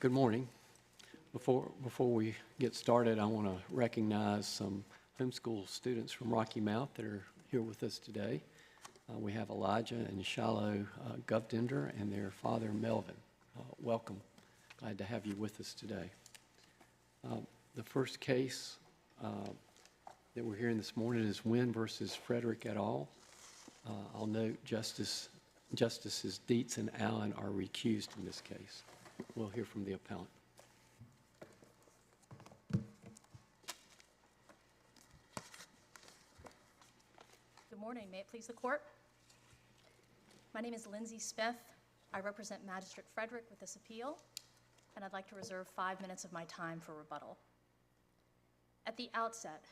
Good morning. Before we get started, I want to recognize some homeschool students from Rocky Mount that are here with us today. We have Elijah and Shiloh Govdender and their father, Melvin. Welcome. Glad to have you with us today. The first case that we're hearing this morning is Wynn versus Frederick et al. I'll note Justices Dietz and Allen are recused in this case. We'll hear from the appellant. Good morning. May it please the court? My name is Lindsay Smith. I represent Magistrate Frederick with this appeal, and I'd like to reserve 5 minutes of my time for rebuttal. At the outset,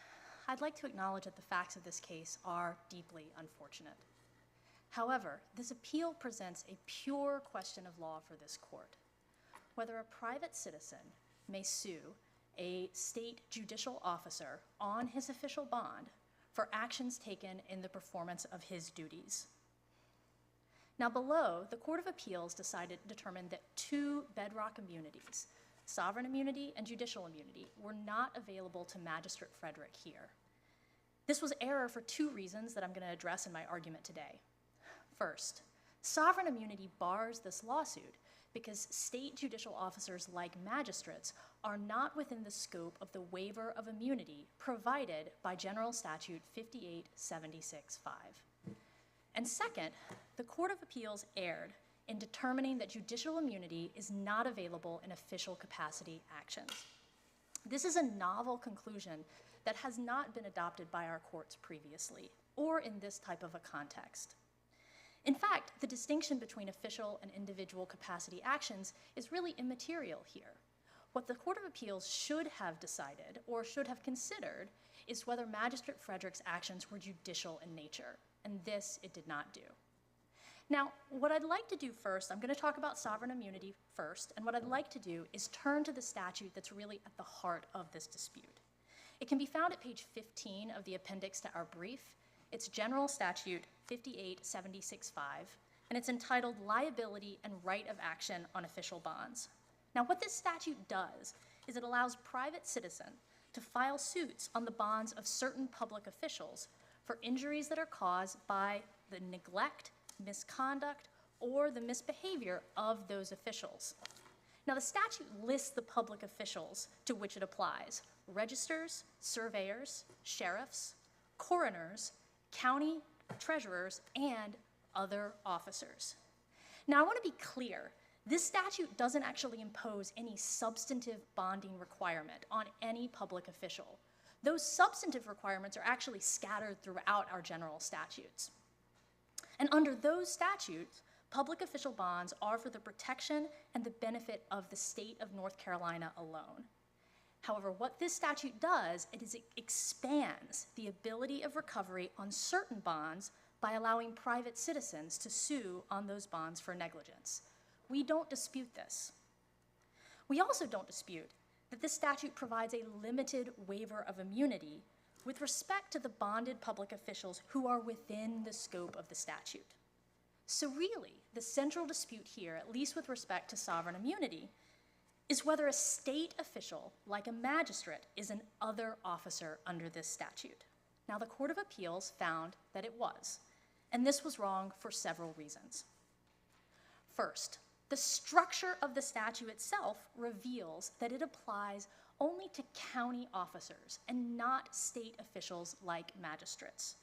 I'd like to acknowledge that the facts of this case are deeply unfortunate. However, this appeal presents a pure question of law for this court: whether a private citizen may sue a state judicial officer on his official bond for actions taken in the performance of his duties. Now below, the Court of Appeals determined that two bedrock immunities, sovereign immunity and judicial immunity, were not available to Magistrate Frederick here. This was error for two reasons that I'm going to address in my argument today. First, sovereign immunity bars this lawsuit because state judicial officers, like magistrates, are not within the scope of the waiver of immunity provided by General Statute 5876(5). And second, the Court of Appeals erred in determining that judicial immunity is not available in official capacity actions. This is a novel conclusion that has not been adopted by our courts previously, or in this type of a context. In fact, the distinction between official and individual capacity actions is really immaterial here. What the Court of Appeals should have decided, or should have considered, is whether Magistrate Frederick's actions were judicial in nature, and this it did not do. Now, what I'd like to do first, I'm going to talk about sovereign immunity first, and what I'd like to do is turn to the statute that's really at the heart of this dispute. It can be found at page 15 of the appendix to our brief. It's General Statute 5876(5), and it's entitled Liability and Right of Action on Official Bonds. Now, what this statute does is it allows private citizens to file suits on the bonds of certain public officials for injuries that are caused by the neglect, misconduct, or the misbehavior of those officials. Now, the statute lists the public officials to which it applies: registers, surveyors, sheriffs, coroners, county treasurers, and other officers. Now, I want to be clear. This statute doesn't actually impose any substantive bonding requirement on any public official. Those substantive requirements are actually scattered throughout our general statutes. And under those statutes, public official bonds are for the protection and the benefit of the state of North Carolina alone. However, what this statute does is it expands the ability of recovery on certain bonds by allowing private citizens to sue on those bonds for negligence. We don't dispute this. We also don't dispute that this statute provides a limited waiver of immunity with respect to the bonded public officials who are within the scope of the statute. So really, the central dispute here, at least with respect to sovereign immunity, is whether a state official, like a magistrate, is an other officer under this statute. Now, the Court of Appeals found that it was, and this was wrong for several reasons. First, the structure of the statute itself reveals that it applies only to county officers and not state officials like magistrates.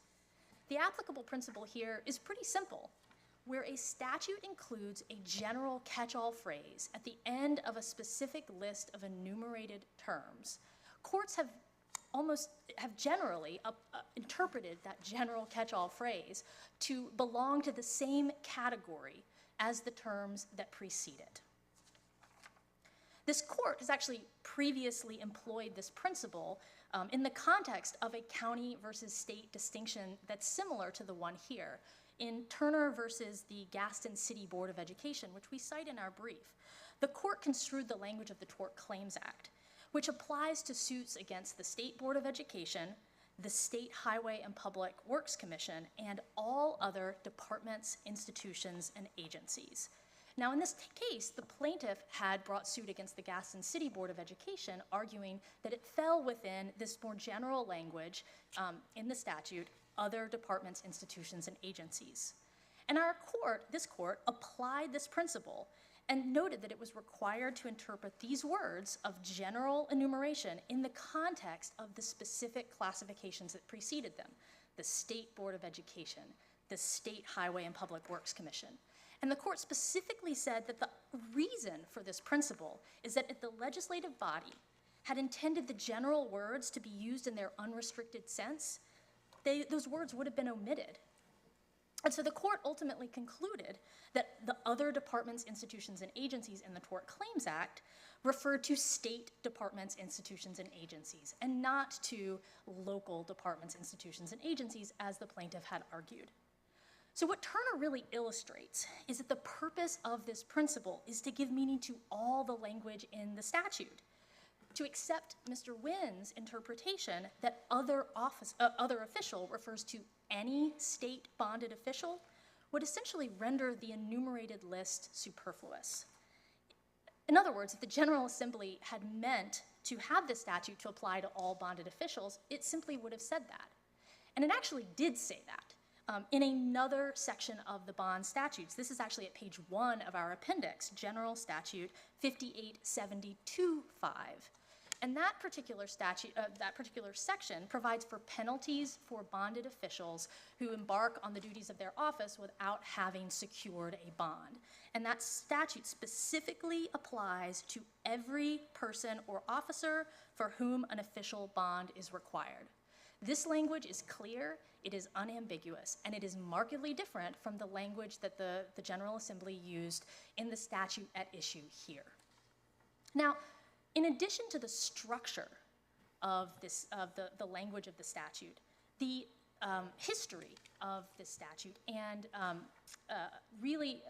The applicable principle here is pretty simple. Where a statute includes a general catch-all phrase at the end of a specific list of enumerated terms, courts have generally interpreted that general catch-all phrase to belong to the same category as the terms that precede it. This court has actually previously employed this principle in the context of a county versus state distinction that's similar to the one here. In Turner versus the Gaston City Board of Education, which we cite in our brief, the court construed the language of the Tort Claims Act, which applies to suits against the State Board of Education, the State Highway and Public Works Commission, and all other departments, institutions, and agencies. Now, in this case, the plaintiff had brought suit against the Gaston City Board of Education, arguing that it fell within this more general language in the statute, other departments, institutions, and agencies. And this court applied this principle and noted that it was required to interpret these words of general enumeration in the context of the specific classifications that preceded them: the State Board of Education, the State Highway and Public Works Commission. And the court specifically said that the reason for this principle is that if the legislative body had intended the general words to be used in their unrestricted sense, those words would have been omitted. And so the court ultimately concluded that the other departments, institutions, and agencies in the Tort Claims Act referred to state departments, institutions, and agencies, and not to local departments, institutions, and agencies, as the plaintiff had argued. So what Turner really illustrates is that the purpose of this principle is to give meaning to all the language in the statute. To accept Mr. Wynn's interpretation that other official refers to any state bonded official would essentially render the enumerated list superfluous. In other words, if the General Assembly had meant to have this statute to apply to all bonded officials, it simply would have said that. And it actually did say that. In another section of the bond statutes. This is actually at page 1 of our appendix, General Statute 5872.5. And that particular section provides for penalties for bonded officials who embark on the duties of their office without having secured a bond. And that statute specifically applies to every person or officer for whom an official bond is required. This language is clear, it is unambiguous, and it is markedly different from the language that the General Assembly used in the statute at issue here. Now, in addition to the structure of the language of the statute, the history of this statute and really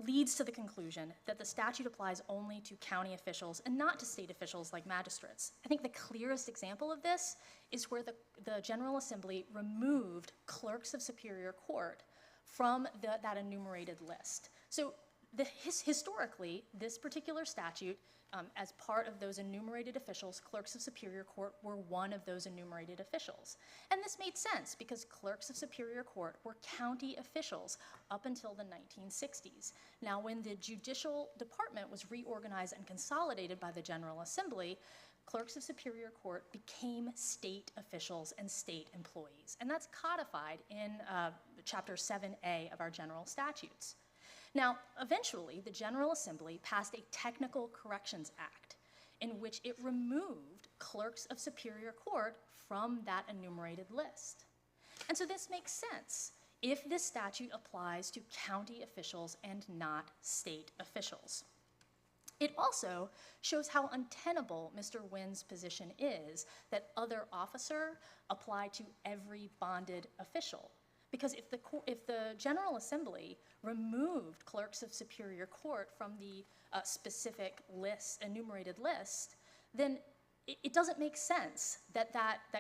leads to the conclusion that the statute applies only to county officials and not to state officials like magistrates. I think the clearest example of this is where the General Assembly removed clerks of superior court from that enumerated list. So historically, this particular statute, as part of those enumerated officials, clerks of superior court were one of those enumerated officials. And this made sense because clerks of superior court were county officials up until the 1960s. Now, when the judicial department was reorganized and consolidated by the General Assembly, clerks of superior court became state officials and state employees. And that's codified in Chapter 7A of our general statutes. Now, eventually, the General Assembly passed a Technical Corrections Act in which it removed clerks of superior court from that enumerated list. And so this makes sense if this statute applies to county officials and not state officials. It also shows how untenable Mr. Wynn's position is that other officer apply to every bonded official. Because if the General Assembly removed clerks of superior court from the specific enumerated list, then it doesn't make sense that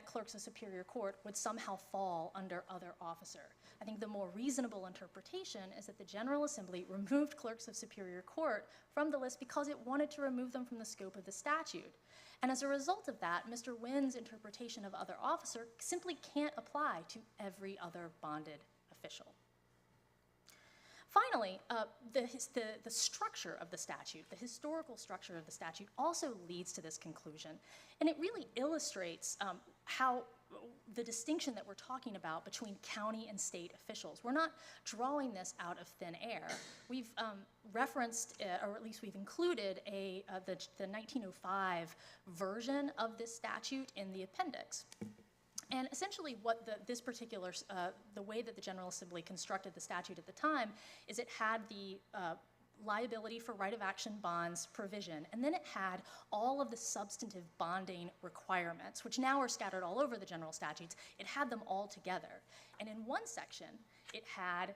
clerks of superior court would somehow fall under other officer. I think the more reasonable interpretation is that the General Assembly removed clerks of superior court from the list because it wanted to remove them from the scope of the statute. And as a result of that, Mr. Wynn's interpretation of other officer simply can't apply to every other bonded official. Finally, the structure of the statute, the historical structure of the statute also leads to this conclusion. And it really illustrates how the distinction that we're talking about between county and state officials. We're not drawing this out of thin air. We've referenced, or at least we've included the 1905 version of this statute in the appendix. And essentially what the way that the General Assembly constructed the statute at the time is it had the liability for right of action bonds provision, and then it had all of the substantive bonding requirements, which now are scattered all over the general statutes. It had them all together. And in one section, it had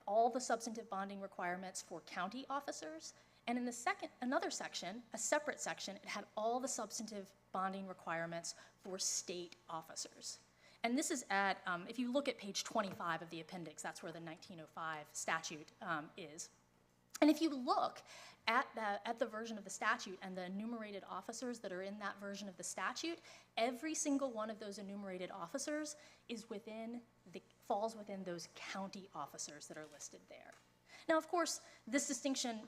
all the substantive bonding requirements for county officers, and in another section, a separate section, it had all the substantive bonding requirements for state officers. And this is at, if you look at page 25 of the appendix, that's where the 1905 statute is. And if you look at the version of the statute and the enumerated officers that are in that version of the statute, every single one of those enumerated officers is falls within those county officers that are listed there. Now, of course, this distinction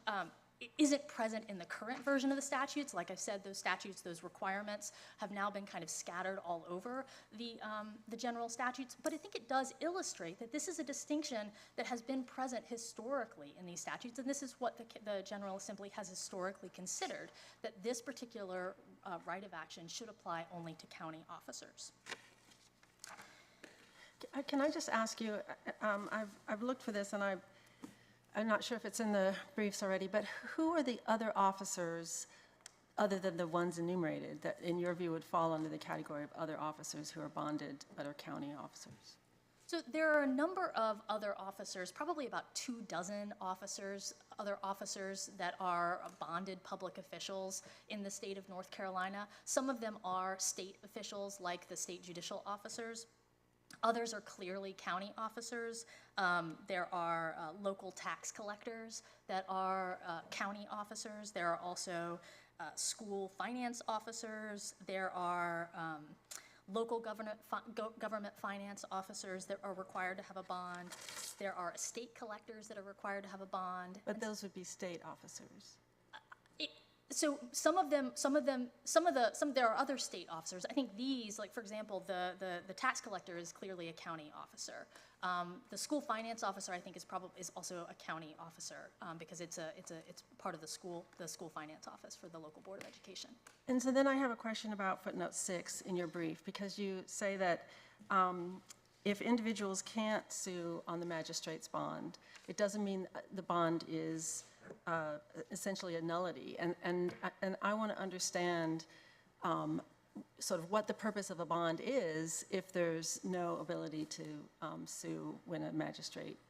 isn't present in the current version of the statutes. Like I said, those statutes, those requirements have now been kind of scattered all over the general statutes, but I think it does illustrate that this is a distinction that has been present historically in these statutes, and this is what the General Assembly has historically considered, that this particular right of action should apply only to county officers. Can I just ask you, I've looked for this and I'm not sure if it's in the briefs already, but who are the other officers other than the ones enumerated that in your view would fall under the category of other officers who are bonded but are county officers? So there are a number of other officers, probably about 24 officers, other officers that are bonded public officials in the state of North Carolina. Some of them are state officials like the state judicial officers. Others are clearly county officers. There are local tax collectors that are county officers. There are also school finance officers. There are local government finance officers that are required to have a bond. There are estate collectors that are required to have a bond. But those would be state officers. So there are other state officers. I think these, like for example, the tax collector is clearly a county officer. The school finance officer, I think, is also a county officer because it's part of the school finance office for the local board of education. And so then I have a question about footnote 6 in your brief, because you say that if individuals can't sue on the magistrate's bond, it doesn't mean the bond is essentially a nullity, and I want to understand sort of what the purpose of a bond is if there's no ability to sue when a magistrate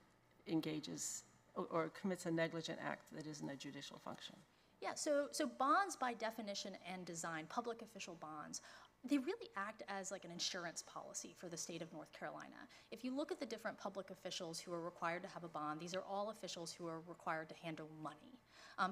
engages or commits a negligent act that isn't a judicial function. Yeah, so bonds by definition and design, public official bonds, they really act as like an insurance policy for the state of North Carolina. If you look at the different public officials who are required to have a bond, these are all officials who are required to handle money.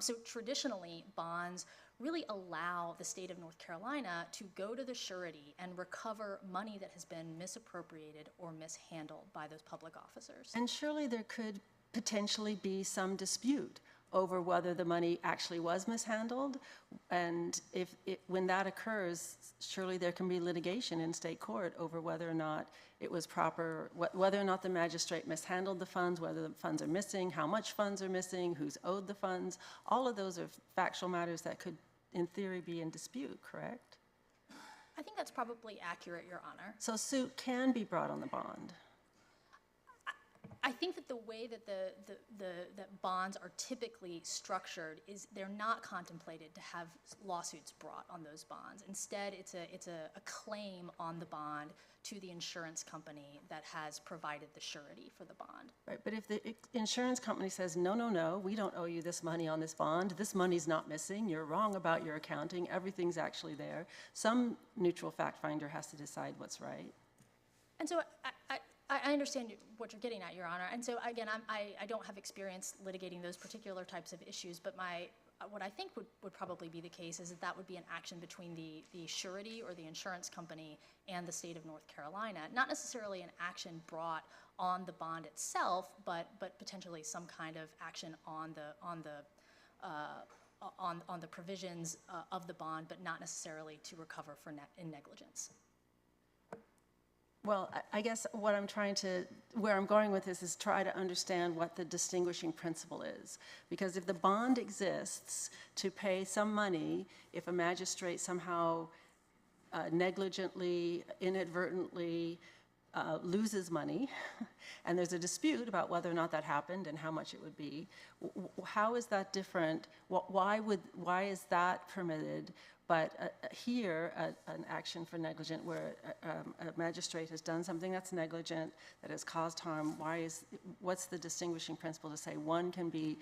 So traditionally, bonds really allow the state of North Carolina to go to the surety and recover money that has been misappropriated or mishandled by those public officers. And surely there could potentially be some dispute over whether the money actually was mishandled, and when that occurs, surely there can be litigation in state court over whether or not it was proper, whether or not the magistrate mishandled the funds, whether the funds are missing, how much funds are missing, who's owed the funds. All of those are factual matters that could, in theory, be in dispute, correct? I think that's probably accurate, Your Honor. So suit can be brought on the bond. I think that the way that that bonds are typically structured is they're not contemplated to have lawsuits brought on those bonds. Instead, it's a claim on the bond to the insurance company that has provided the surety for the bond. Right, but if the insurance company says, no, we don't owe you this money on this bond, this money's not missing, you're wrong about your accounting, everything's actually there, some neutral fact finder has to decide what's right. And so I understand what you're getting at, Your Honor. And so again, I don't have experience litigating those particular types of issues, but what I think would probably be the case is that would be an action between the surety or the insurance company and the state of North Carolina, not necessarily an action brought on the bond itself, but potentially some kind of action on the provisions of the bond, but not necessarily to recover for negligence. Well, I guess what where I'm going with this is try to understand what the distinguishing principle is. Because if the bond exists to pay some money, if a magistrate somehow negligently, inadvertently loses money, and there's a dispute about whether or not that happened and how much it would be, how is that different? Why is that permitted? But here, an action for negligent where a magistrate has done something that's negligent, that has caused harm, what's the distinguishing principle to say one can be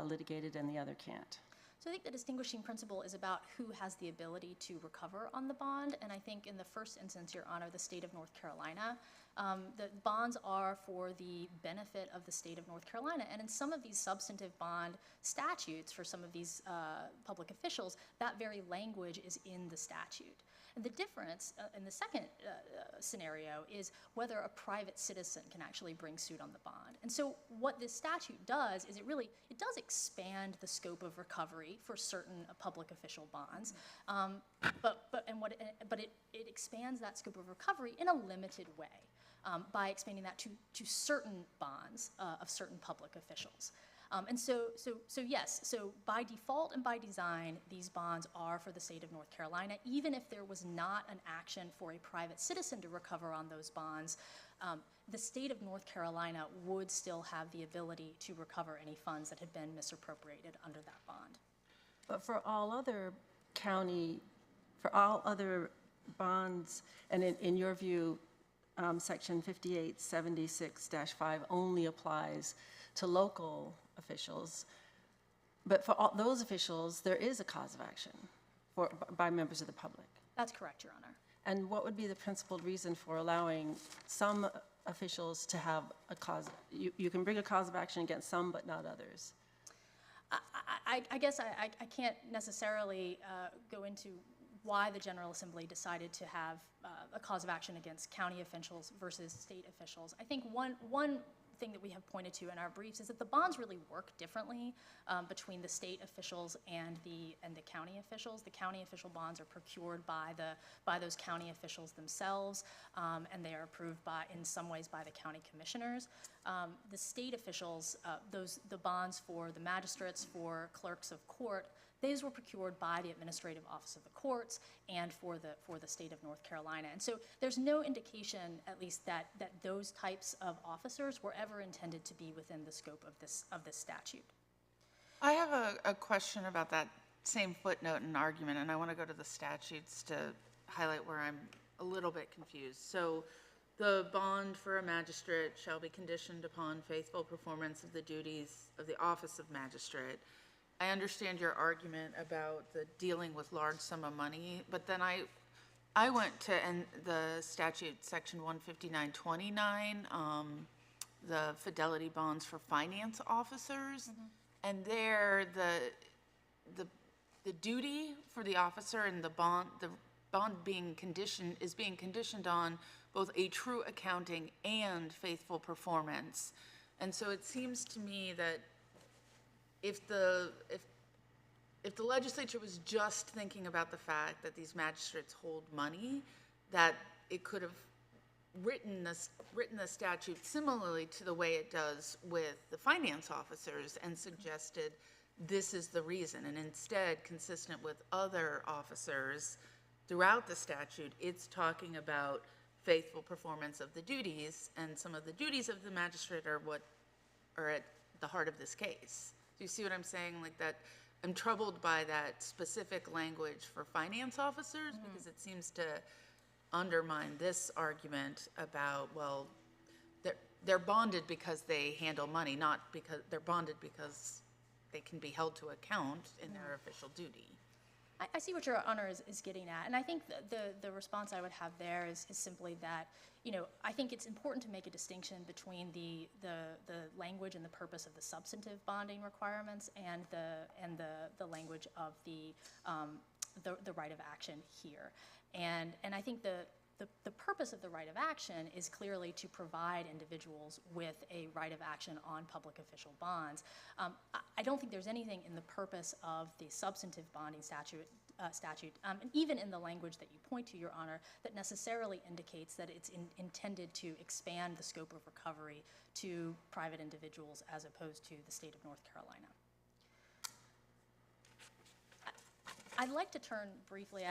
litigated and the other can't? So I think the distinguishing principle is about who has the ability to recover on the bond, and I think in the first instance, Your Honor, the state of North Carolina, the bonds are for the benefit of the state of North Carolina, and in some of these substantive bond statutes for some of these public officials, that very language is in the statute. And the difference in the second scenario is whether a private citizen can actually bring suit on the bond. And so what this statute does is it does expand the scope of recovery for certain public official bonds, but it expands that scope of recovery in a limited way by expanding that to certain bonds of certain public officials. And so yes, so by default and by design, these bonds are for the state of North Carolina, even if there was not an action for a private citizen to recover on those bonds. The state of North Carolina would still have the ability to recover any funds that had been misappropriated under that bond. But for all other bonds, and in your view, Section 5876-5 only applies to local officials, but for all those officials, there is a cause of action by members of the public. That's correct, Your Honor. And what would be the principled reason for allowing some officials to have a cause? You can bring a cause of action against some, but not others. I guess I can't necessarily go into why the General Assembly decided to have a cause of action against county officials versus state officials. I think one thing that we have pointed to in our briefs is that the bonds really work differently between the state officials and the county officials. The county official bonds are procured by those county officials themselves, and they are approved in some ways by the county commissioners. The state officials, the bonds for the magistrates, for clerks of court, those were procured by the Administrative Office of the Courts and for the state of North Carolina. And so there's no indication, at least, that those types of officers were ever intended to be within the scope of this statute. I have a question about that same footnote and argument, and I want to go to the statutes to highlight where I'm a little bit confused. So the bond for a magistrate shall be conditioned upon faithful performance of the duties of the office of magistrate. I understand your argument about the dealing with large sum of money, but then I went to the statute, section 15929, the fidelity bonds for finance officers, and there the duty for the officer and the bond being conditioned on both a true accounting and faithful performance. And so it seems to me that if the legislature was just thinking about the fact that these magistrates hold money, that it could have written the statute similarly to the way it does with the finance officers and suggested this is the reason. And instead, consistent with other officers throughout the statute, it's talking about faithful performance of the duties, and some of the duties of the magistrate are what are at the heart of this case. Do you see what I'm saying? Like that, I'm troubled by that specific language for finance officers because it seems to undermine this argument about, well, they're bonded because they handle money, not because they're bonded because they can be held to account in their official duty. I see what Your Honor is getting at, and I think the response I would have there is simply that, I think it's important to make a distinction between the language and the purpose of the substantive bonding requirements and the language of the right of action here, and I think the purpose of the right of action is clearly to provide individuals with a right of action on public official bonds. I don't think there's anything in the purpose of the substantive bonding statute, and even in the language that you point to, Your Honor, that necessarily indicates that it's intended to expand the scope of recovery to private individuals as opposed to the state of North Carolina. I'd like to turn briefly,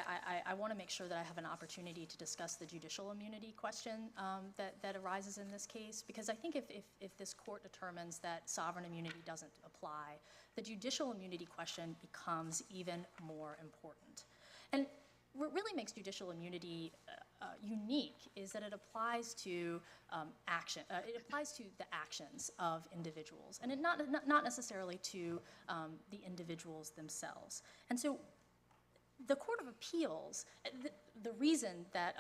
I want to make sure that I have an opportunity to discuss the judicial immunity question that arises in this case, because I think if this court determines that sovereign immunity doesn't apply, the judicial immunity question becomes even more important. And what really makes judicial immunity unique is that it applies to it applies to the actions of individuals, and not necessarily to the individuals themselves. And so the Court of Appeals, the reason that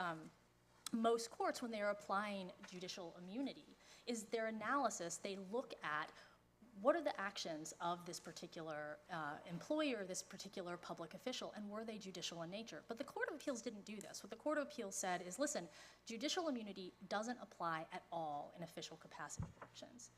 most courts, when they are applying judicial immunity, is their analysis, they look at what are the actions of this particular employee or this particular public official, and were they judicial in nature? But the Court of Appeals didn't do this. What the Court of Appeals said is, listen, judicial immunity doesn't apply at all in official capacity actions.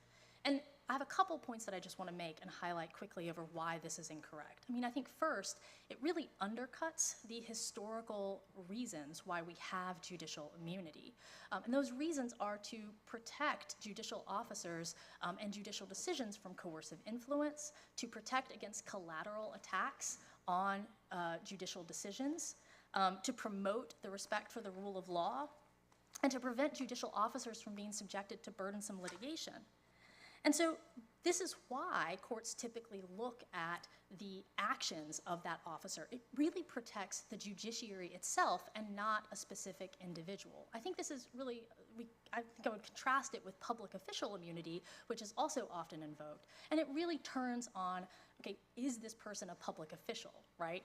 And I have a couple points that I just want to make and highlight quickly over why this is incorrect. I mean, I think first, it really undercuts the historical reasons why we have judicial immunity. And those reasons are to protect judicial officers and judicial decisions from coercive influence, to protect against collateral attacks on judicial decisions, to promote the respect for the rule of law, and to prevent judicial officers from being subjected to burdensome litigation. And so this is why courts typically look at the actions of that officer. It really protects the judiciary itself and not a specific individual. I think this is really, I think I would contrast it with public official immunity, which is also often invoked. And it really turns on, okay, is this person a public official, right?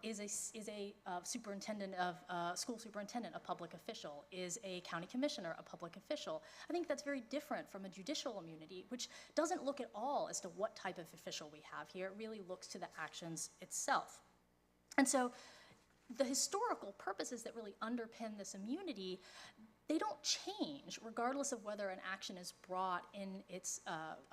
Is a superintendent of, school superintendent a public official? Is a county commissioner a public official? I think that's very different from a judicial immunity, which doesn't look at all as to what type of official we have here. It really looks to the actions itself. And so the historical purposes that really underpin this immunity, they don't change regardless of whether an action is brought in its,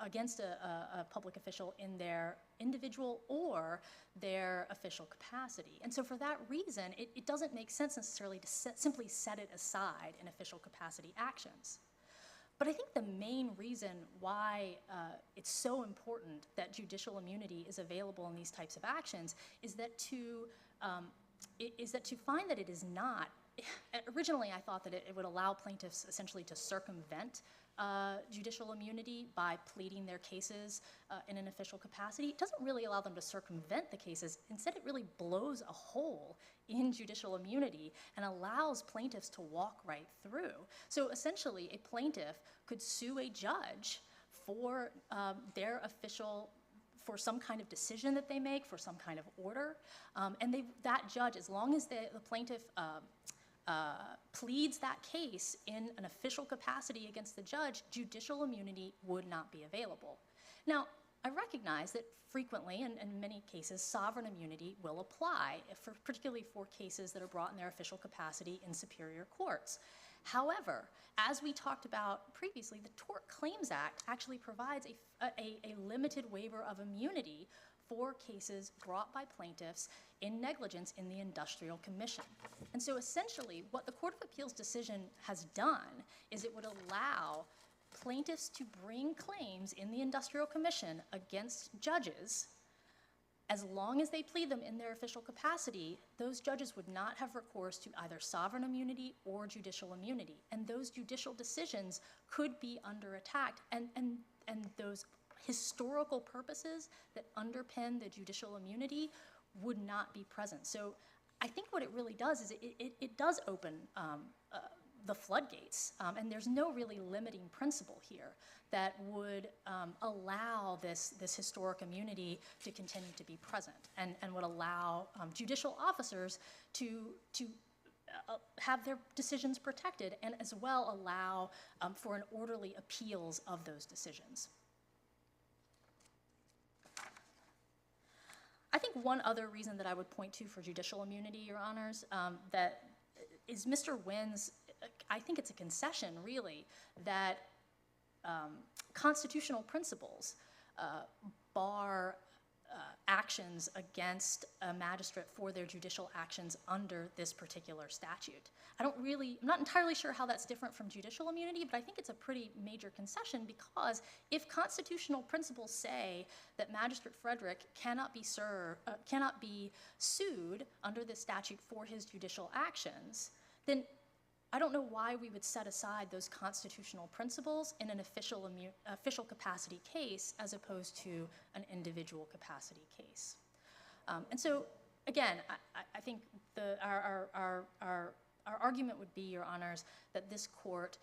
against a public official in their individual or their official capacity. And so for that reason, it doesn't make sense necessarily to simply set it aside in official capacity actions. But I think the main reason why it's so important that judicial immunity is available in these types of actions is that to find that it is not. Originally, I thought that it would allow plaintiffs essentially to circumvent judicial immunity by pleading their cases in an official capacity. It doesn't really allow them to circumvent the cases. Instead, it really blows a hole in judicial immunity and allows plaintiffs to walk right through. So essentially, a plaintiff could sue a judge for their official, for some kind of decision that they make, for some kind of order, and that judge, as long as the plaintiff pleads that case in an official capacity against the judge, judicial immunity would not be available. Now, I recognize that frequently, and in many cases, sovereign immunity will apply, particularly for cases that are brought in their official capacity in superior courts. However, as we talked about previously, the Tort Claims Act actually provides a limited waiver of immunity for cases brought by plaintiffs in negligence in the Industrial Commission. And so essentially, what the Court of Appeals decision has done is it would allow plaintiffs to bring claims in the Industrial Commission against judges. As long as they plead them in their official capacity, those judges would not have recourse to either sovereign immunity or judicial immunity. And those judicial decisions could be under attack, and those historical purposes that underpin the judicial immunity would not be present. So I think what it really does is it does open the floodgates, and there's no really limiting principle here that would allow this historic immunity to continue to be present, and would allow judicial officers to have their decisions protected, and as well allow for an orderly appeals of those decisions. I think one other reason that I would point to for judicial immunity, Your Honors, that is Mr. Wynn's, I think it's a concession, really, that constitutional principles bar actions against a magistrate for their judicial actions under this particular statute. I'm not entirely sure how that's different from judicial immunity, but I think it's a pretty major concession, because if constitutional principles say that Magistrate Frederick cannot be sued under this statute for his judicial actions, then I don't know why we would set aside those constitutional principles in an official capacity case as opposed to an individual capacity case. And so, again, I think our Our argument would be, Your Honors, that this court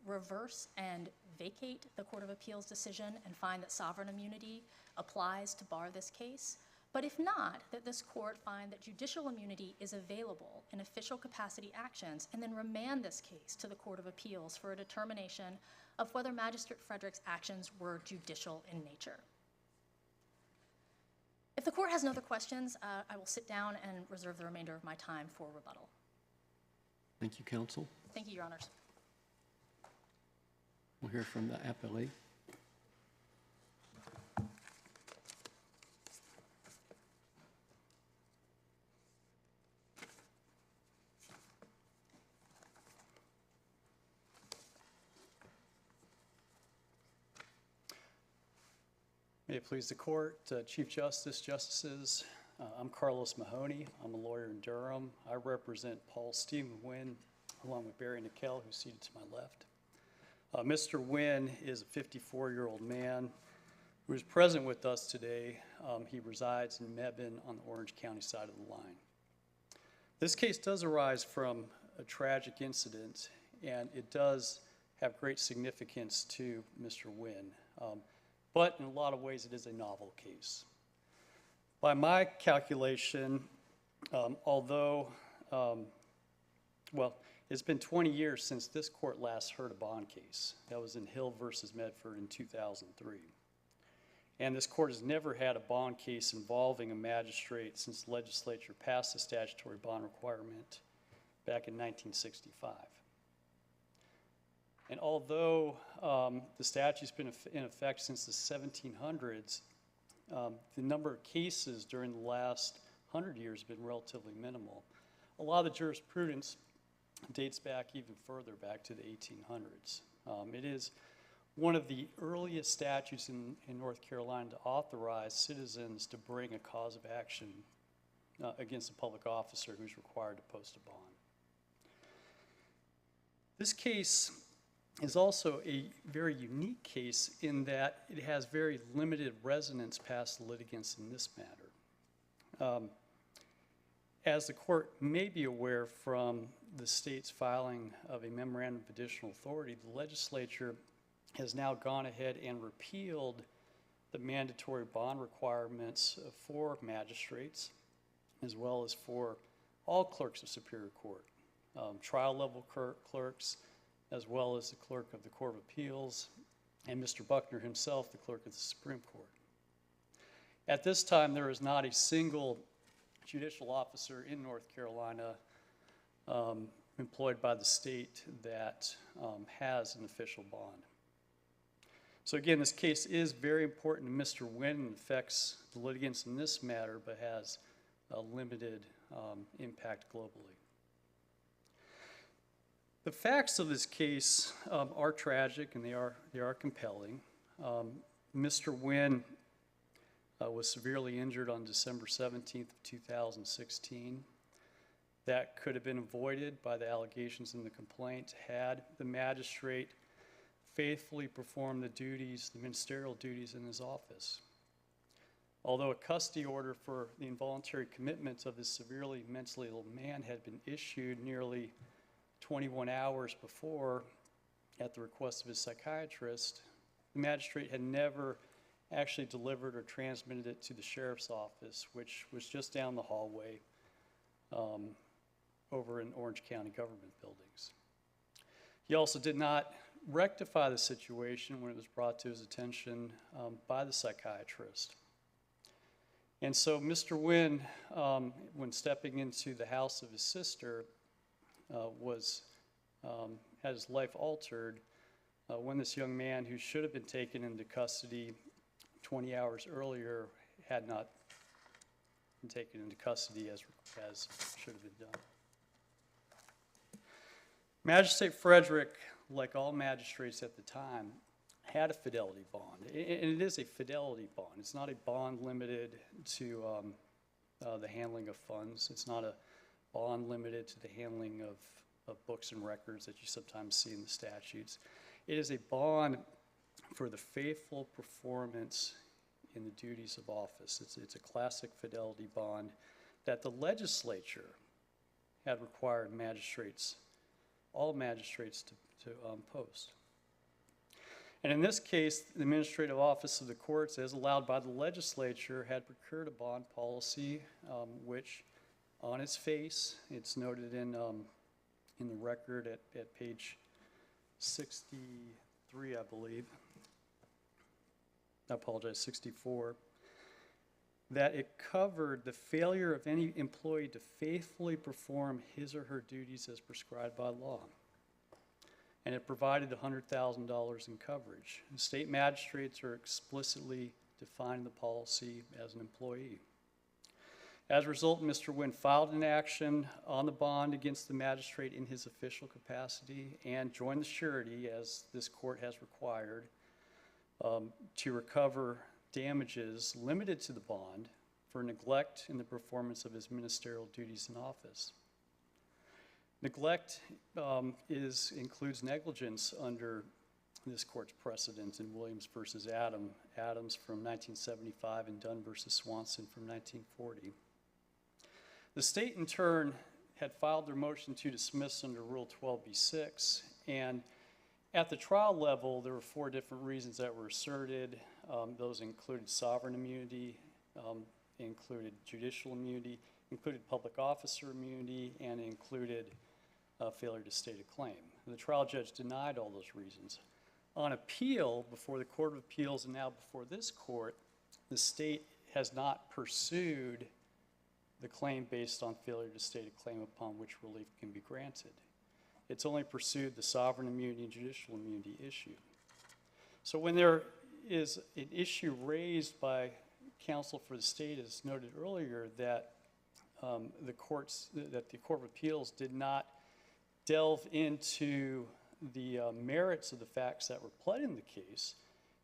reverse and vacate the Court of Appeals decision and find that sovereign immunity applies to bar this case. But if not, that this court find that judicial immunity is available in official capacity actions and then remand this case to the Court of Appeals for a determination of whether Magistrate Frederick's actions were judicial in nature. If the court has no other questions, I will sit down and reserve the remainder of my time for rebuttal. Thank you, counsel. Thank you, Your Honors. We'll hear from the appellee. May it please the court, Chief Justice, Justices, I'm Carlos Mahoney. I'm a lawyer in Durham. I represent Paul Stephen Wynn, along with Barry Nickel, who's seated to my left. Mr. Wynn is a 54-year-old man who is present with us today. He resides in Mebane on the Orange County side of the line. This case does arise from a tragic incident, and it does have great significance to Mr. Wynn. But in a lot of ways, it is a novel case. By my calculation, although, it's been 20 years since this court last heard a bond case. That was in Hill versus Medford in 2003. And this court has never had a bond case involving a magistrate since the legislature passed the statutory bond requirement back in 1965. And although the statute's been in effect since the 1700s, the number of cases during the last 100 years have been relatively minimal. A lot of the jurisprudence dates back even further, back to the 1800s. It is one of the earliest statutes in North Carolina to authorize citizens to bring a cause of action against a public officer who's required to post a bond. This case is also a very unique case in that it has very limited resonance past the litigants in this matter. As the court may be aware from the state's filing of a memorandum of additional authority, the legislature has now gone ahead and repealed the mandatory bond requirements for magistrates, as well as for all clerks of Superior Court, trial level clerks, as well as the clerk of the Court of Appeals, and Mr. Buckner himself, the clerk of the Supreme Court. At this time, there is not a single judicial officer in North Carolina employed by the state that has an official bond. So again, this case is very important to Mr. Wynn and affects the litigants in this matter, but has a limited impact globally. The facts of this case are tragic and they are compelling. Mr. Wynn was severely injured on December 17th of 2016. That could have been avoided by the allegations in the complaint had the magistrate faithfully performed the duties, the ministerial duties in his office. Although a custody order for the involuntary commitment of this severely mentally ill man had been issued nearly 21 hours before at the request of his psychiatrist, the magistrate had never actually delivered or transmitted it to the sheriff's office, which was just down the hallway over in Orange County government buildings. He also did not rectify the situation when it was brought to his attention by the psychiatrist. And so Mr. Wynn, when stepping into the house of his sister, had his life altered when this young man who should have been taken into custody 20 hours earlier had not been taken into custody as should have been done. Magistrate Frederick, like all magistrates at the time, had a fidelity bond, and it is a fidelity bond. It's not a bond limited to the handling of funds. It's not a bond limited to the handling of books and records that you sometimes see in the statutes. It is a bond for the faithful performance in the duties of office. It's a classic fidelity bond that the legislature had required magistrates, all magistrates to post. And in this case, the Administrative Office of the Courts, as allowed by the legislature, had procured a bond policy, which on its face, it's noted in the record at page 63, I believe. I apologize, 64. That it covered the failure of any employee to faithfully perform his or her duties as prescribed by law. And it provided $100,000 in coverage. The state magistrates are explicitly defining the policy as an employee. As a result, Mr. Wynn filed an action on the bond against the magistrate in his official capacity and joined the surety, as this court has required, to recover damages limited to the bond for neglect in the performance of his ministerial duties in office. Neglect includes negligence under this court's precedent in Williams versus Adams from 1975 and Dunn versus Swanson from 1940. The state, in turn, had filed their motion to dismiss under Rule 12b-6, and at the trial level, there were 4 different reasons that were asserted. Those included sovereign immunity, included judicial immunity, included public officer immunity, and included failure to state a claim. And the trial judge denied all those reasons. On appeal, before the Court of Appeals and now before this court, the state has not pursued the claim based on failure to state a claim upon which relief can be granted. It's only pursued the sovereign immunity and judicial immunity issue. So when there is an issue raised by counsel for the state, as noted earlier, that the Court of Appeals did not delve into the merits of the facts that were pled in the case,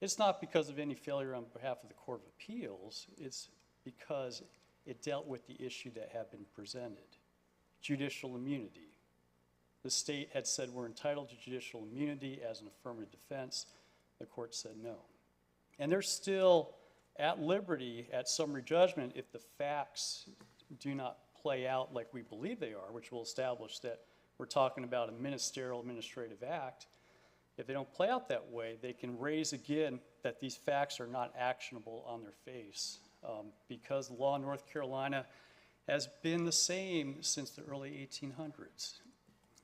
it's not because of any failure on behalf of the Court of Appeals, it's because it dealt with the issue that had been presented, judicial immunity. The state had said we're entitled to judicial immunity as an affirmative defense. The court said no. And they're still at liberty at summary judgment if the facts do not play out like we believe they are, which will establish that we're talking about a ministerial administrative act. If they don't play out that way, they can raise again that these facts are not actionable on their face because the law in North Carolina has been the same since the early 1800s,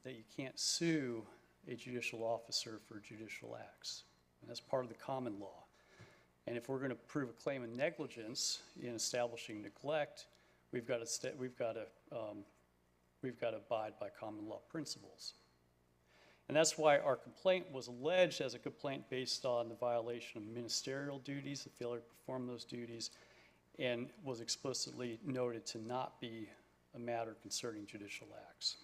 that you can't sue a judicial officer for judicial acts. And that's part of the common law. And if we're going to prove a claim of negligence in establishing neglect, we've got to abide by common law principles. And that's why our complaint was alleged as a complaint based on the violation of ministerial duties, the failure to perform those duties, and was explicitly noted to not be a matter concerning judicial acts.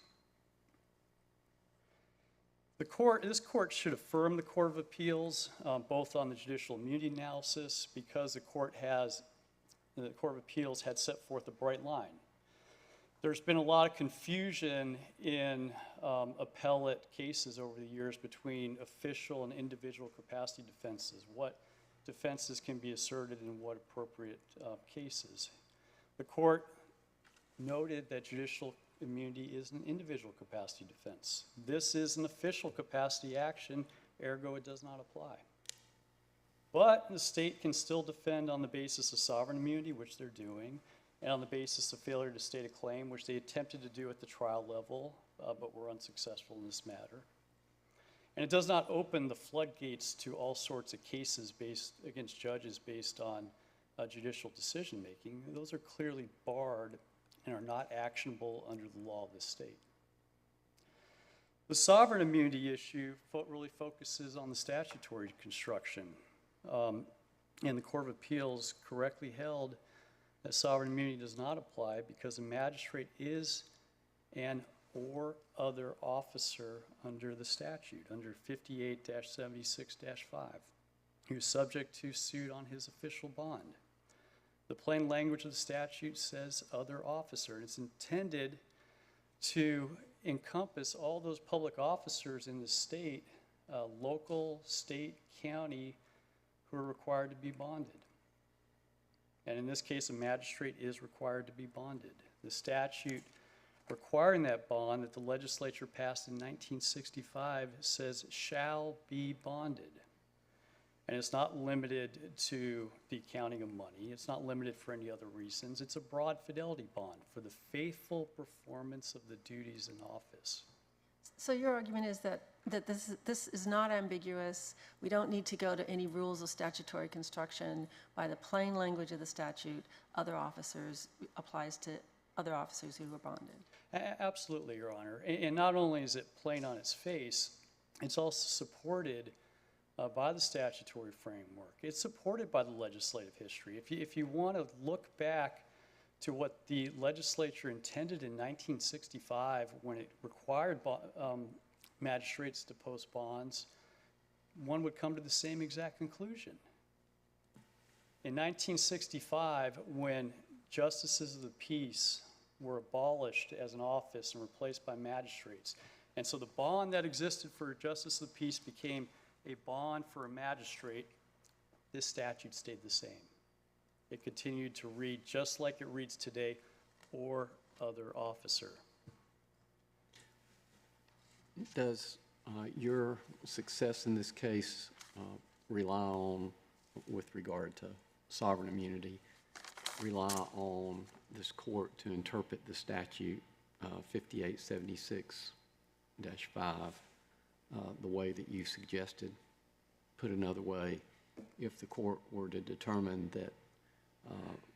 This court should affirm the Court of Appeals, both on the judicial immunity analysis, because the Court of Appeals had set forth a bright line. There's been a lot of confusion in appellate cases over the years between official and individual capacity defenses, what defenses can be asserted in what appropriate cases. The court noted that judicial immunity is an individual capacity defense. This is an official capacity action, ergo it does not apply. But the state can still defend on the basis of sovereign immunity, which they're doing, and on the basis of failure to state a claim, which they attempted to do at the trial level, but were unsuccessful in this matter. And it does not open the floodgates to all sorts of cases against judges based on judicial decision-making. Those are clearly barred and are not actionable under the law of the state. The sovereign immunity issue really focuses on the statutory construction. And the Court of Appeals correctly held that sovereign immunity does not apply because a magistrate is an or other officer under the statute, under 58-76-5, who's subject to suit on his official bond. The plain language of the statute says other officer. It's intended to encompass all those public officers in the state, local, state, county, who are required to be bonded. And in this case, a magistrate is required to be bonded. The statute requiring that bond that the legislature passed in 1965 says shall be bonded. And it's not limited to the accounting of money. It's not limited for any other reasons. It's a broad fidelity bond for the faithful performance of the duties in office. So your argument is that this is not ambiguous. We don't need to go to any rules of statutory construction. By the plain language of the statute, applies to other officers who were bonded. Absolutely, Your Honor. And not only is it plain on its face, it's also supported by the statutory framework. It's supported by the legislative history. If you want to look back to what the legislature intended in 1965 when it required magistrates to post bonds, one would come to the same exact conclusion. In 1965, when justices of the peace were abolished as an office and replaced by magistrates, and so the bond that existed for justice of the peace became a bond for a magistrate, this statute stayed the same. It continued to read just like it reads today, or other officer. Does your success in this case rely on, with regard to sovereign immunity, rely on this court to interpret the statute 5876-5 the way that you suggested? Put another way, if the court were to determine that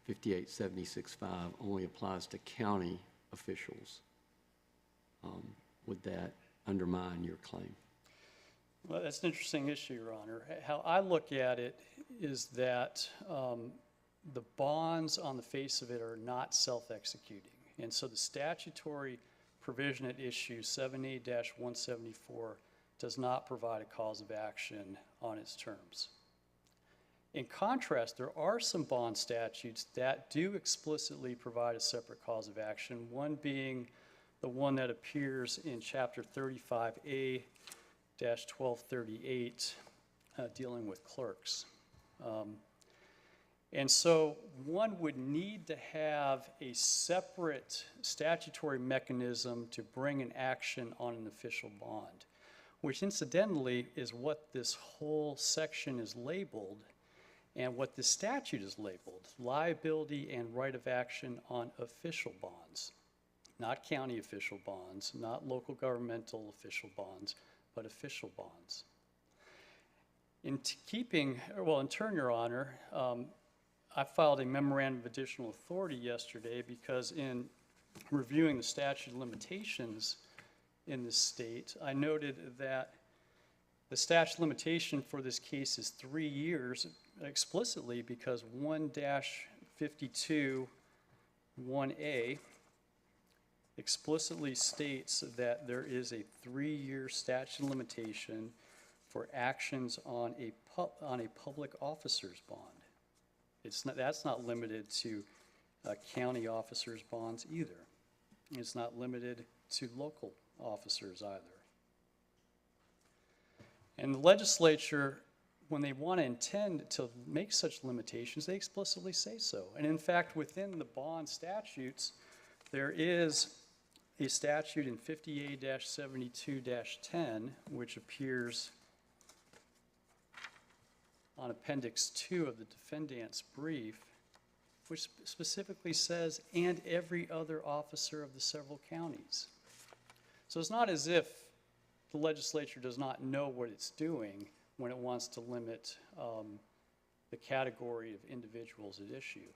5876-5 only applies to county officials, would that undermine your claim? Well, that's an interesting issue, Your Honor. How I look at it is that the bonds on the face of it are not self-executing. And so the statutory provision at issue 7A-174 does not provide a cause of action on its terms. In contrast, there are some bond statutes that do explicitly provide a separate cause of action, one being the one that appears in Chapter 35A-1238, dealing with clerks. And so one would need to have a separate statutory mechanism to bring an action on an official bond, which incidentally is what this whole section is labeled and what the statute is labeled, liability and right of action on official bonds, not county official bonds, not local governmental official bonds, but official bonds. In turn, Your Honor, I filed a memorandum of additional authority yesterday because in reviewing the statute of limitations in this state, I noted that the statute of limitation for this case is 3 years explicitly because 1-52(1A) explicitly states that there is a 3-year statute of limitation for actions on a public officer's bond. That's not limited to county officers' bonds either. It's not limited to local officers either. And the legislature, when they want to intend to make such limitations, they explicitly say so. And in fact, within the bond statutes, there is a statute in 50A-72-10, which appears on Appendix 2 of the defendant's brief, which specifically says, and every other officer of the several counties. So it's not as if the legislature does not know what it's doing when it wants to limit the category of individuals at issue.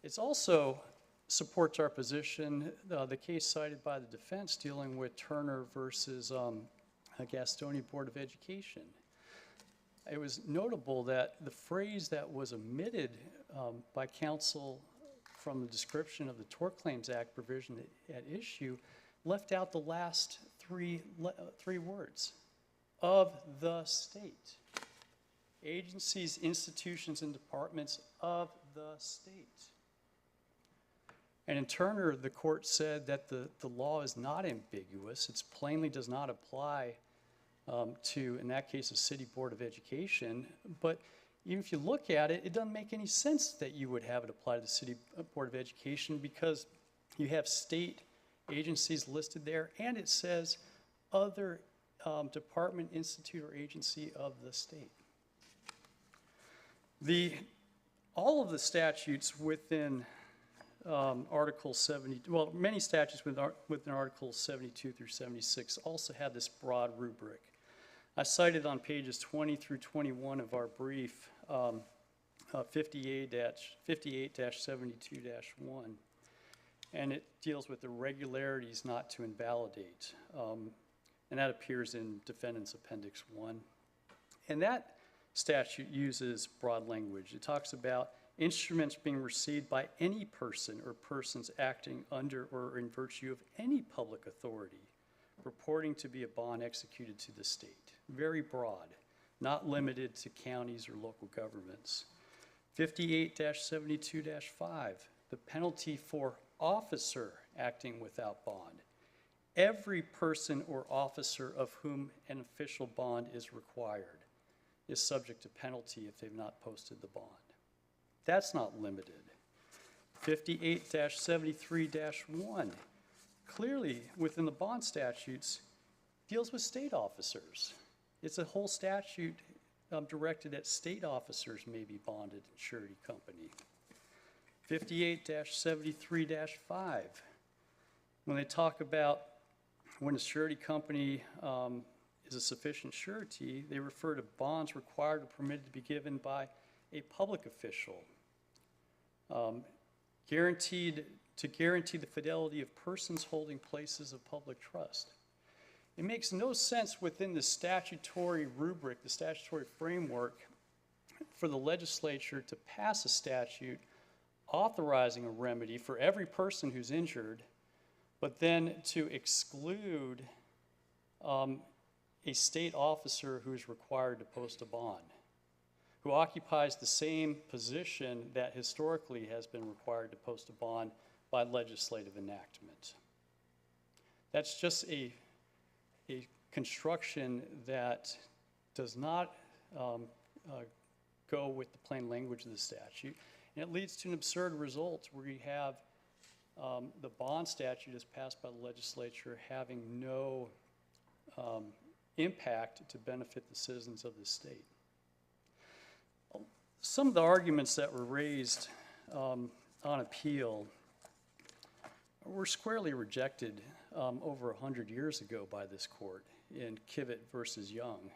It also supports our position, the case cited by the defense dealing with Turner versus Gastonia Board of Education. It was notable that the phrase that was omitted by counsel from the description of the Tort Claims Act provision at issue left out the last three words, of the state. Agencies, institutions, and departments of the state. And in Turner, the court said that the law is not ambiguous. It plainly does not apply to, in that case, a city board of education. But even if you look at it, it doesn't make any sense that you would have it apply to the city board of education because You have state agencies listed there, and it says other department, institute, or agency of the state. All of the statutes within Article 70, well, many statutes within Articles 72 through 76 also have this broad rubric. I cited on pages 20 through 21 of our brief 58-72-1, and it deals with irregularities not to invalidate, and that appears in Defendant's Appendix 1. And that statute uses broad language. It talks about instruments being received by any person or persons acting under or in virtue of any public authority purporting to be a bond executed to the state. Very broad, not limited to counties or local governments. 58-72-5, the penalty for officer acting without bond. Every person or officer of whom an official bond is required is subject to penalty if they've not posted the bond. That's not limited. 58-73-1, clearly within the bond statutes, deals with state officers. It's a whole statute directed at state officers may be bonded in surety company. 58-73-5, when they talk about when a surety company is a sufficient surety, they refer to bonds required or permitted to be given by a public official, guaranteed to guarantee the fidelity of persons holding places of public trust. It makes no sense within the statutory rubric, the statutory framework, for the legislature to pass a statute authorizing a remedy for every person who's injured, but then to exclude a state officer who is required to post a bond, who occupies the same position that historically has been required to post a bond by legislative enactment. That's just a construction that does not go with the plain language of the statute, and it leads to an absurd result where you have the bond statute as passed by the legislature having no impact to benefit the citizens of the state. Some of the arguments that were raised on appeal were squarely rejected over 100 years ago by this court in Kivett versus Young.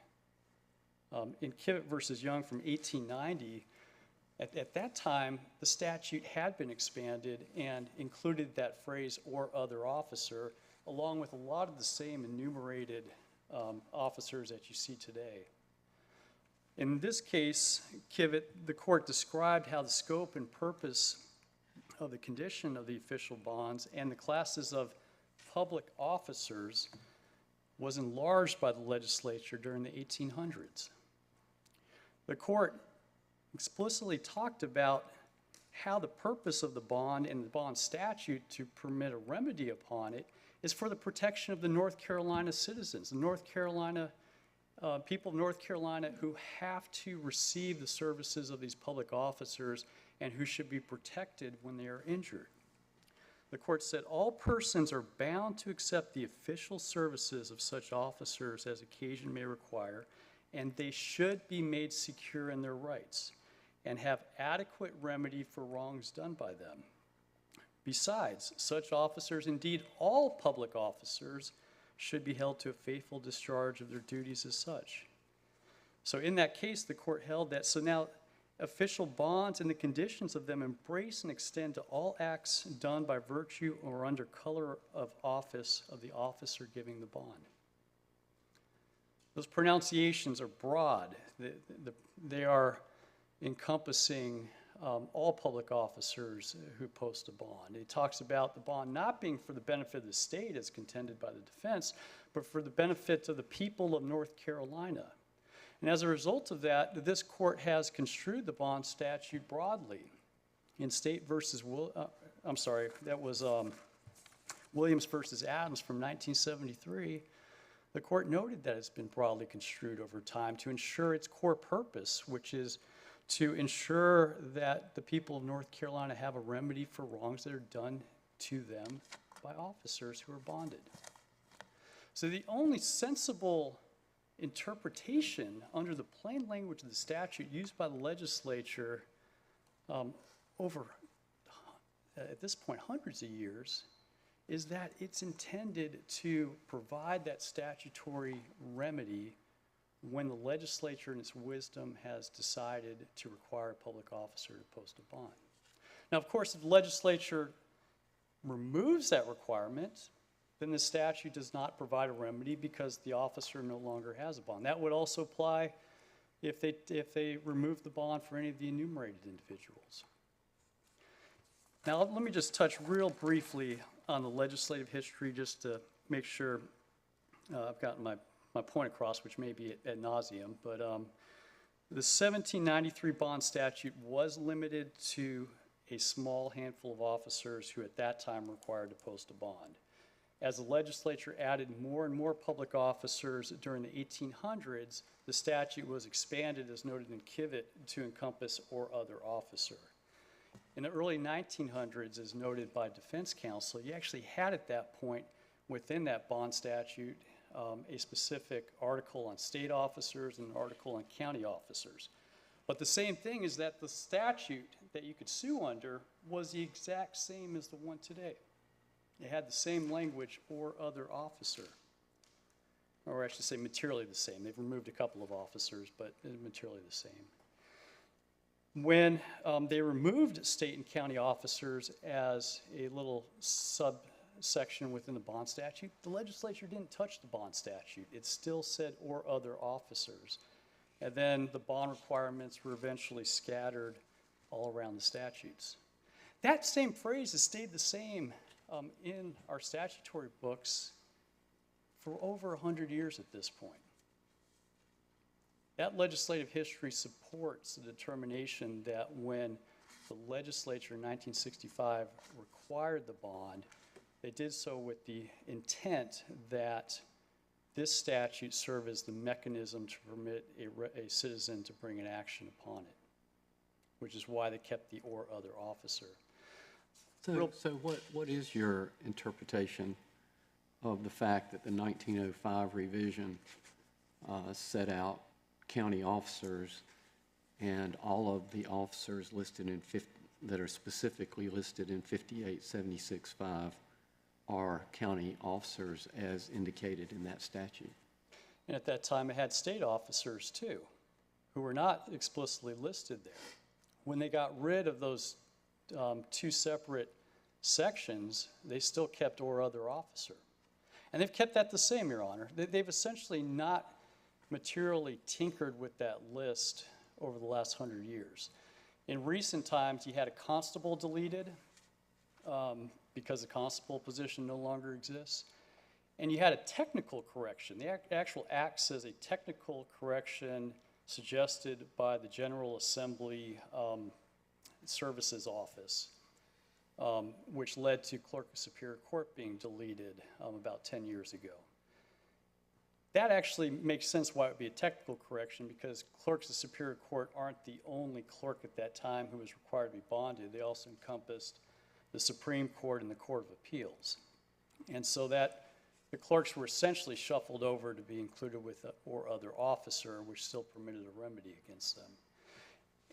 In Kivett versus Young from 1890, at that time, the statute had been expanded and included that phrase, or other officer, along with a lot of the same enumerated officers that you see today. In this case, Kivett, the court described how the scope and purpose of the condition of the official bonds and the classes of public officers was enlarged by the legislature during the 1800s. The court explicitly talked about how the purpose of the bond and the bond statute to permit a remedy upon it is for the protection of the North Carolina citizens, the North Carolina people of North Carolina who have to receive the services of these public officers and who should be protected when they are injured. The court said all persons are bound to accept the official services of such officers as occasion may require, and they should be made secure in their rights and have adequate remedy for wrongs done by them. Besides, such officers, indeed all public officers, should be held to a faithful discharge of their duties as such. So in that case, the court held that, so now official bonds and the conditions of them embrace and extend to all acts done by virtue or under color of office of the officer giving the bond. Those pronunciations are broad. They are encompassing all public officers who post a bond. It talks about the bond not being for the benefit of the state as contended by the defense, but for the benefit of the people of North Carolina. And as a result of that, this court has construed the bond statute broadly. In State versus, Williams versus Adams from 1973, the court noted that it's been broadly construed over time to ensure its core purpose, which is to ensure that the people of North Carolina have a remedy for wrongs that are done to them by officers who are bonded. So the only sensible interpretation under the plain language of the statute used by the legislature over, at this point, hundreds of years, is that it's intended to provide that statutory remedy when the legislature in its wisdom has decided to require a public officer to post a bond. Now, of course, if the legislature removes that requirement, then the statute does not provide a remedy because the officer no longer has a bond. That would also apply if they remove the bond for any of the enumerated individuals. Now, let me just touch real briefly on the legislative history just to make sure I've gotten my point across, which may be ad nauseum, but the 1793 bond statute was limited to a small handful of officers who at that time were required to post a bond. As the legislature added more and more public officers during the 1800s, the statute was expanded, as noted in Kivett, to encompass or other officer. In the early 1900s, as noted by defense counsel, you actually had at that point within that bond statute a specific article on state officers and an article on county officers. But the same thing is that the statute that you could sue under was the exact same as the one today. It had the same language, or other officer. Or I should say materially the same. They've removed a couple of officers, but materially the same. When they removed state and county officers as a little subsection within the bond statute, the legislature didn't touch the bond statute. It still said or other officers. And then the bond requirements were eventually scattered all around the statutes. That same phrase has stayed the same in our statutory books for over 100 years at this point. That legislative history supports the determination that when the legislature in 1965 required the bond, they did so with the intent that this statute serve as the mechanism to permit a citizen to bring an action upon it, which is why they kept the or other officer. So what is your interpretation of the fact that the 1905 revision set out county officers and all of the officers listed in that are specifically listed in 5876.5 are county officers as indicated in that statute? And at that time, it had state officers too, who were not explicitly listed there. When they got rid of those two separate sections, they still kept or other officer. And they've kept that the same, Your Honor. They've essentially not materially tinkered with that list over the last 100 years. In recent times, you had a constable deleted because the constable position no longer exists. And you had a technical correction. The actual act says a technical correction suggested by the General Assembly Services Office, which led to Clerk of Superior Court being deleted about 10 years ago. That actually makes sense why it would be a technical correction, because clerks of Superior Court aren't the only clerk at that time who was required to be bonded. They also encompassed the Supreme Court and the Court of Appeals. And so that the clerks were essentially shuffled over to be included with a or other officer, which still permitted a remedy against them.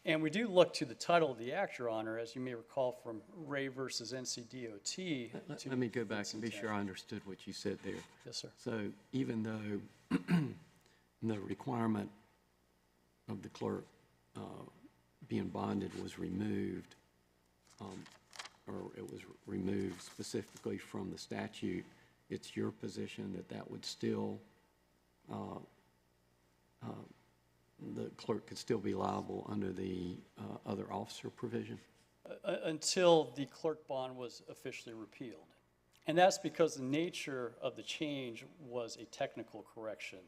And we do look to the title of the act, Your Honor, as you may recall from Ray versus NCDOT. Let me go back and be sure I understood what you said there. Yes, sir. So even though the requirement of the clerk being bonded was removed, or it was removed specifically from the statute, it's your position that that would still, the clerk could still be liable under the other officer provision? Until the clerk bond was officially repealed. And that's because the nature of the change was a technical correction.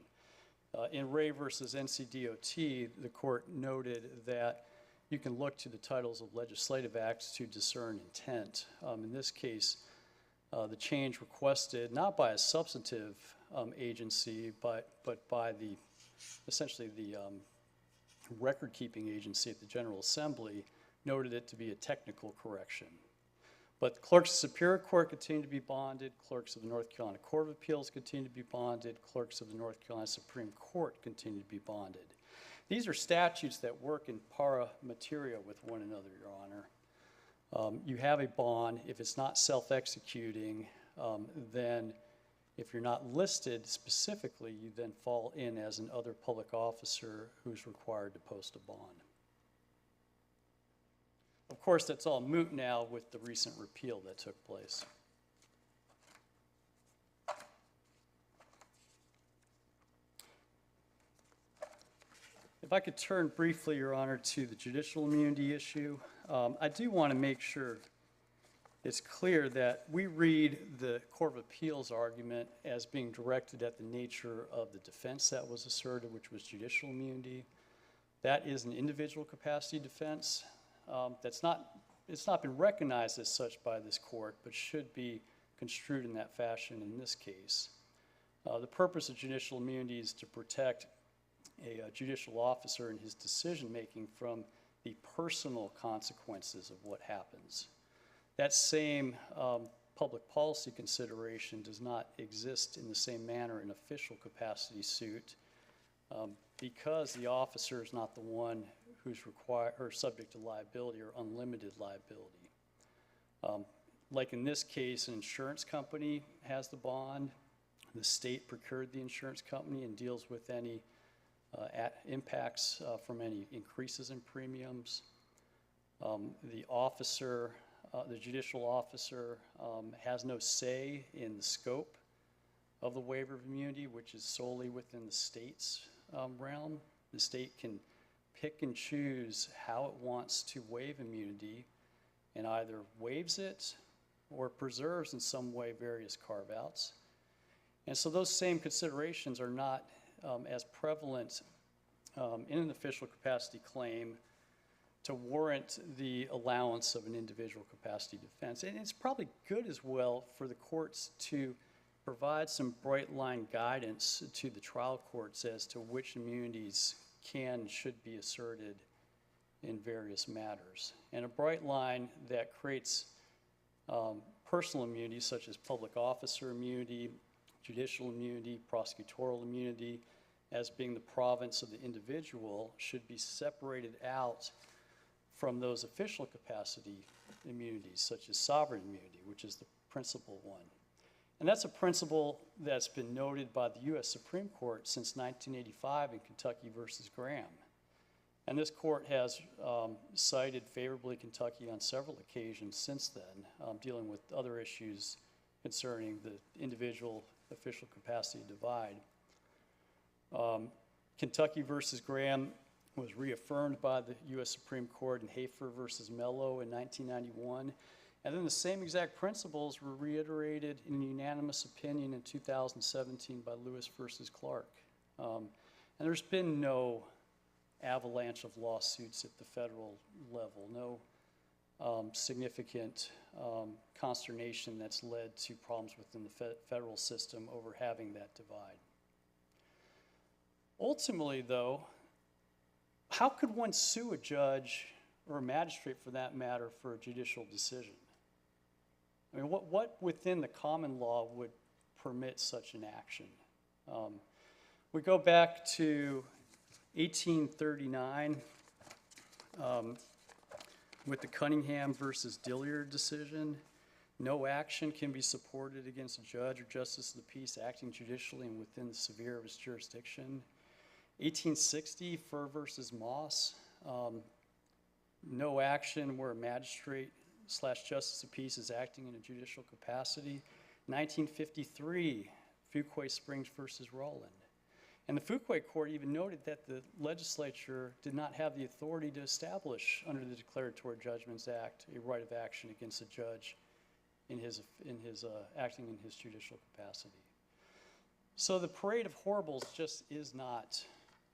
In Ray versus NCDOT, the court noted that you can look to the titles of legislative acts to discern intent. In this case, the change requested not by a substantive agency, but by the essentially the record-keeping agency at the General Assembly, noted it to be a technical correction. But clerks of Superior Court continue to be bonded, clerks of the North Carolina Court of Appeals continue to be bonded, clerks of the North Carolina Supreme Court continue to be bonded. These are statutes that work in para materia with one another, Your Honor. You have a bond. If it's not self-executing, then if you're not listed specifically, you then fall in as an other public officer who's required to post a bond. Of course, that's all moot now with the recent repeal that took place. If I could turn briefly, Your Honor, to the judicial immunity issue, I do want to make sure it's clear that we read the Court of Appeals argument as being directed at the nature of the defense that was asserted, which was judicial immunity. That is an individual capacity defense. It's not been recognized as such by this court, but should be construed in that fashion in this case. The purpose of judicial immunity is to protect a judicial officer in his decision-making from the personal consequences of what happens. That same public policy consideration does not exist in the same manner in official capacity suit because the officer is not the one who's required or subject to liability or unlimited liability. Like in this case, an insurance company has the bond. The state procured the insurance company and deals with any impacts from any increases in premiums. The officer, the judicial officer, has no say in the scope of the waiver of immunity, which is solely within the state's realm. The state can pick and choose how it wants to waive immunity and either waives it or preserves in some way various carve-outs. And so those same considerations are not as prevalent in an official capacity claim to warrant the allowance of an individual capacity defense. And it's probably good as well for the courts to provide some bright line guidance to the trial courts as to which immunities can and should be asserted in various matters. And a bright line that creates personal immunity such as public officer immunity, judicial immunity, prosecutorial immunity, as being the province of the individual should be separated out from those official capacity immunities, such as sovereign immunity, which is the principal one. And that's a principle that's been noted by the U.S. Supreme Court since 1985 in Kentucky versus Graham. And this court has cited favorably Kentucky on several occasions since then, dealing with other issues concerning the individual official capacity divide. Kentucky versus Graham was reaffirmed by the U.S. Supreme Court in Hafer versus Mello in 1991. And then the same exact principles were reiterated in a unanimous opinion in 2017 by Lewis versus Clark. And there's been no avalanche of lawsuits at the federal level, no significant consternation that's led to problems within the federal system over having that divide. Ultimately, though, how could one sue a judge or a magistrate, for that matter, for a judicial decision? I mean, what within the common law would permit such an action? We go back to 1839 with the Cunningham versus Dilliard decision. No action can be supported against a judge or justice of the peace acting judicially and within the sphere of his jurisdiction. 1860, Furr versus Moss. No action where a magistrate / justice of peace is acting in a judicial capacity. 1953, Fuquay Springs versus Rowland. And the Fuquay court even noted that the legislature did not have the authority to establish under the Declaratory Judgments Act a right of action against a judge in his acting in his judicial capacity. So the parade of horribles just is not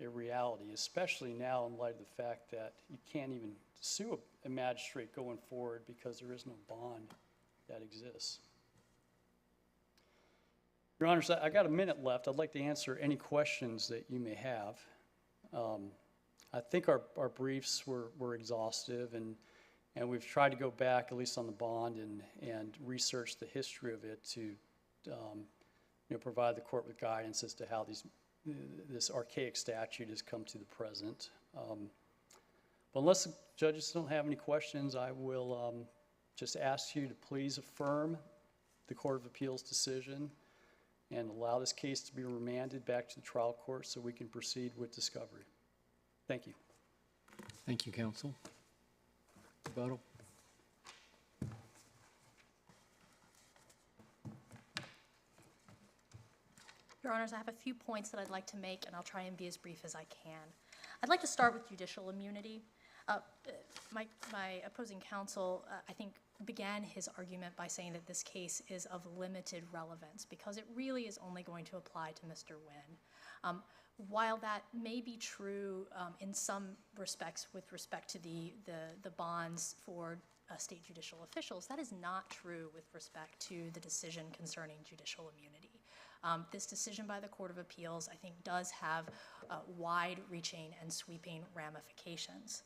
a reality, especially now in light of the fact that you can't even sue a magistrate going forward because there is no bond that exists. Your Honors, I got a minute left. I'd like to answer any questions that you may have. I think our briefs were exhaustive, and And we've tried to go back, at least on the bond, and research the history of it to provide the court with guidance as to how this archaic statute has come to the present. But unless the judges don't have any questions, I will just ask you to please affirm the Court of Appeals decision and allow this case to be remanded back to the trial court so we can proceed with discovery. Thank you. Thank you, counsel. Rebuttal. Your Honors, I have a few points that I'd like to make, and I'll try and be as brief as I can. I'd like to start with judicial immunity. My opposing counsel, I think, began his argument by saying that this case is of limited relevance because it really is only going to apply to Mr. Wynn. While that may be true in some respects with respect to the bonds for state judicial officials, that is not true with respect to the decision concerning judicial immunity. This decision by the Court of Appeals, I think, does have wide-reaching and sweeping ramifications.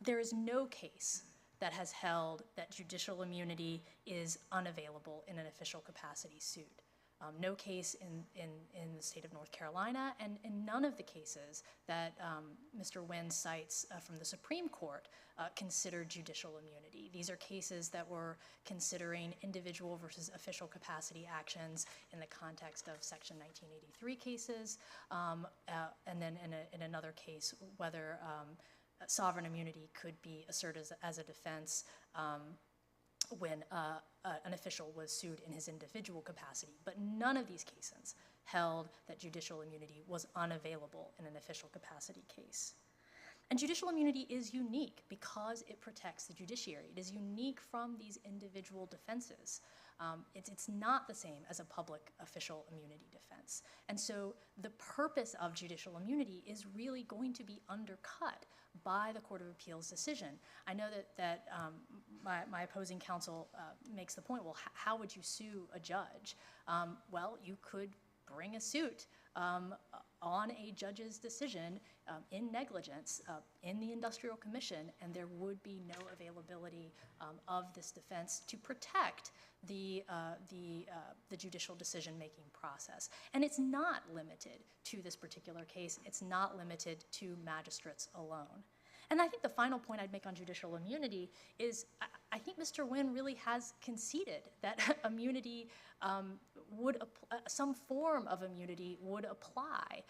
There is no case that has held that judicial immunity is unavailable in an official capacity suit. No case in the state of North Carolina, and in none of the cases that Mr. Wynn cites from the Supreme Court considered judicial immunity. These are cases that were considering individual versus official capacity actions in the context of Section 1983 cases, and then in another case, whether sovereign immunity could be asserted as a defense when an official was sued in his individual capacity. But none of these cases held that judicial immunity was unavailable in an official capacity case. And judicial immunity is unique because it protects the judiciary. It is unique from these individual defenses. It's not the same as a public official immunity defense. And so the purpose of judicial immunity is really going to be undercut by the Court of Appeals decision. I know that my opposing counsel makes the point, well, how would you sue a judge? Well, you could bring a suit on a judge's decision in negligence in the Industrial Commission, and there would be no availability of this defense to protect the judicial decision-making process. And it's not limited to this particular case. It's not limited to magistrates alone. And I think the final point I'd make on judicial immunity is I think Mr. Wynn really has conceded that immunity some form of immunity would apply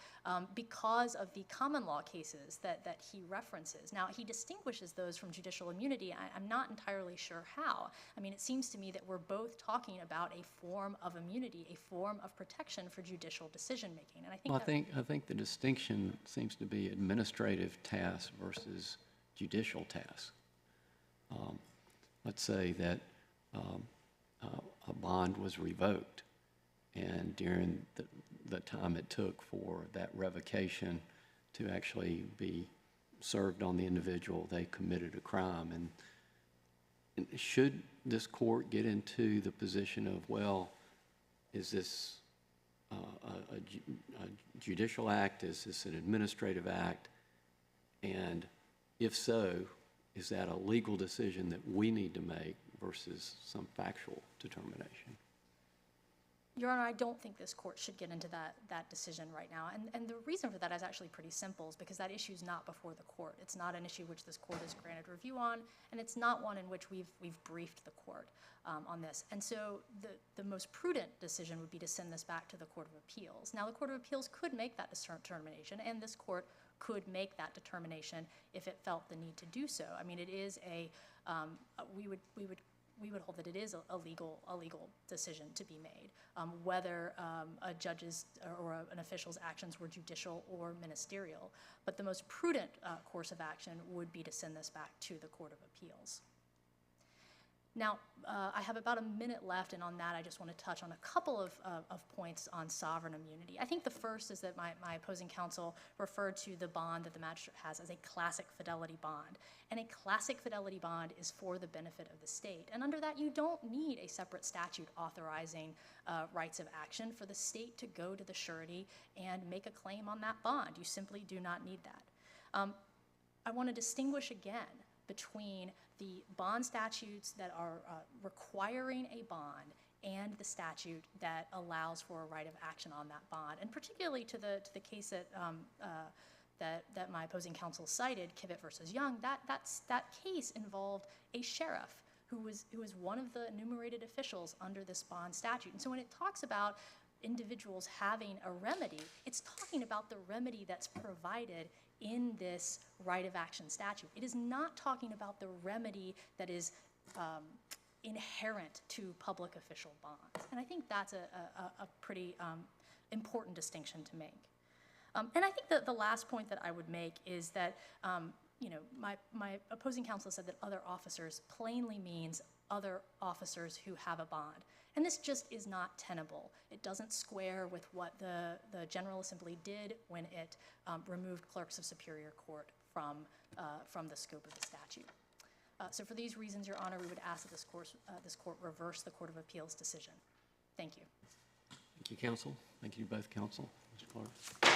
because of the common law cases that he references. Now, he distinguishes those from judicial immunity. I'm not entirely sure how. I mean, it seems to me that we're both talking about a form of immunity, a form of protection for judicial decision-making. And I think the distinction seems to be administrative tasks versus judicial tasks. Let's say that a bond was revoked, and during the time it took for that revocation to actually be served on the individual, they committed a crime. And should this court get into the position of, well, is this a judicial act? Is this an administrative act? And if so, is that a legal decision that we need to make versus some factual determination? Your Honor, I don't think this court should get into that decision right now. And the reason for that is actually pretty simple, is because that issue is not before the court. It's not an issue which this court has granted review on, and it's not one in which we've briefed the court on this. And so the most prudent decision would be to send this back to the Court of Appeals. Now, the Court of Appeals could make that determination, and this court could make that determination if it felt the need to do so. I mean, it is we would hold that it is a legal decision to be made, whether a judge's or an official's actions were judicial or ministerial. But the most prudent course of action would be to send this back to the Court of Appeals. Now, I have about a minute left, and on that I just want to touch on a couple of points on sovereign immunity. I think the first is that my opposing counsel referred to the bond that the magistrate has as a classic fidelity bond. And a classic fidelity bond is for the benefit of the state. And under that, you don't need a separate statute authorizing rights of action for the state to go to the surety and make a claim on that bond. You simply do not need that. I want to distinguish again between the bond statutes that are requiring a bond and the statute that allows for a right of action on that bond, and particularly to the case that my opposing counsel cited, Kivett versus Young, that case involved a sheriff who was one of the enumerated officials under this bond statute. And so when it talks about individuals having a remedy, it's talking about the remedy that's provided in this right of action statute. It is not talking about the remedy that is inherent to public official bonds. And I think that's a pretty important distinction to make. And I think that the last point that I would make is that, my opposing counsel said that other officers plainly means other officers who have a bond. And this just is not tenable. It doesn't square with what the General Assembly did when it removed clerks of Superior Court from the scope of the statute. So for these reasons, Your Honor, we would ask that this court reverse the Court of Appeals decision. Thank you. Thank you, counsel. Thank you to both counsel. Mr. Clark.